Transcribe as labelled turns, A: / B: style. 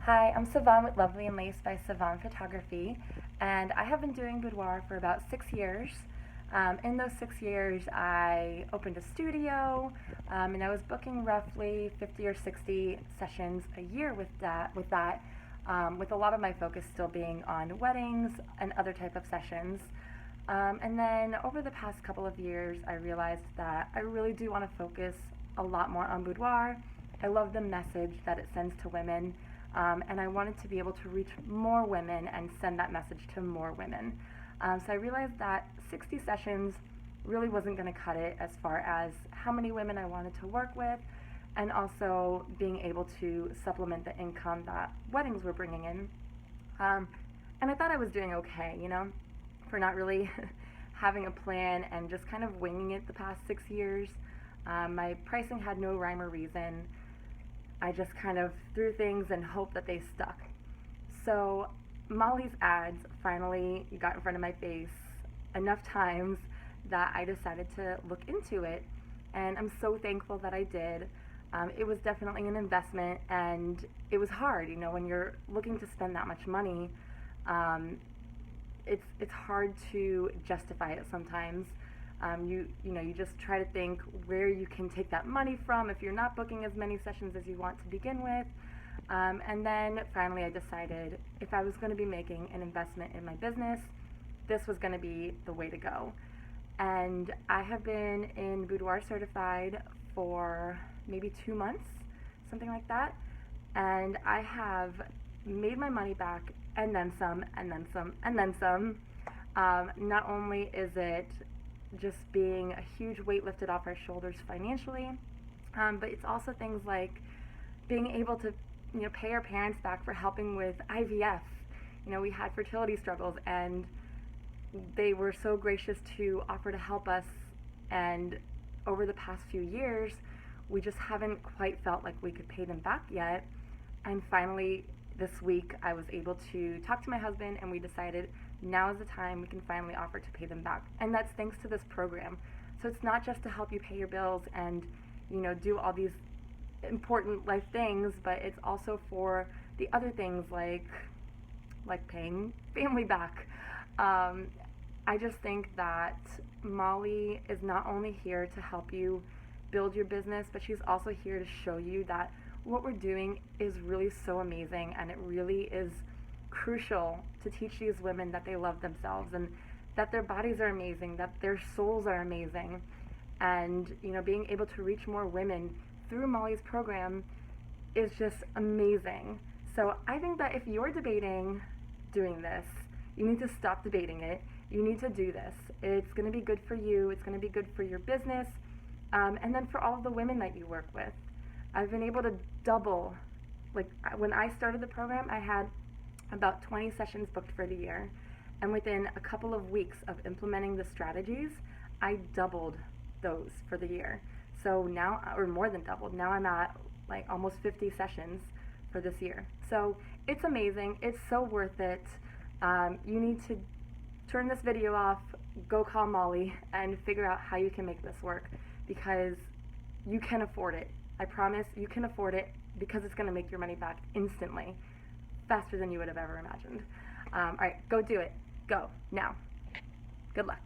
A: Hi, I'm Sivan with Lovely and Lace by Sivan Photography, and I have been doing boudoir for about 6 years. In those 6 years, I opened a studio, and I was booking roughly 50 or 60 sessions a year with a lot of my focus still being on weddings and other type of sessions. And then over the past couple of years, I realized that I really do want to focus a lot more on boudoir. I love the message that it sends to women, and I wanted to be able to reach more women and send that message to more women. So I realized that 60 sessions really wasn't going to cut it as far as how many women I wanted to work with, and also being able to supplement the income that weddings were bringing in. And I thought I was doing okay, for not really having a plan and just kind of winging it the past 6 years. My pricing had no rhyme or reason. I just kind of threw things and hoped that they stuck. So Molly's ads finally got in front of my face enough times that I decided to look into it, and I'm so thankful that I did. It was definitely an investment, and it was hard, when you're looking to spend that much money. It's hard to justify it sometimes. You just try to think where you can take that money from if you're not booking as many sessions as you want to begin with. And then finally I decided if I was going to be making an investment in my business, this was going to be the way to go. And I have been in Boudoir Certified for maybe 2 months, something like that. And I have made my money back and then some, and then some, and then some. Not only is it just being a huge weight lifted off our shoulders financially, but it's also things like being able to pay our parents back for helping with IVF. We had fertility struggles, and they were so gracious to offer to help us, and over the past few years we just haven't quite felt like we could pay them back yet. And finally this week I was able to talk to my husband, and we decided now is the time we can finally offer to pay them back. And that's thanks to this program. So it's not just to help you pay your bills and do all these important life things, but it's also for the other things like paying family back. I just think that Molly is not only here to help you build your business, but she's also here to show you that what we're doing is really so amazing, and it really is crucial to teach these women that they love themselves, and that their bodies are amazing, that their souls are amazing. And being able to reach more women through Molly's program is just amazing. So I think that if you're debating doing this, you need to stop debating it. You need to do this. It's going to be good for you. It's going to be good for your business, and then for all of the women that you work with. I've been able to double. Like when I started the program, I had about 20 sessions booked for the year, and within a couple of weeks of implementing the strategies, I doubled those for the year. So now, or more than doubled, now I'm at like almost 50 sessions for this year. So it's amazing. It's so worth it. You need to turn this video off, go call Molly, and figure out how you can make this work, because you can afford it. I promise you can afford it, because it's going to make your money back instantly, faster than you would have ever imagined. All right, go do it. Go now. Good luck.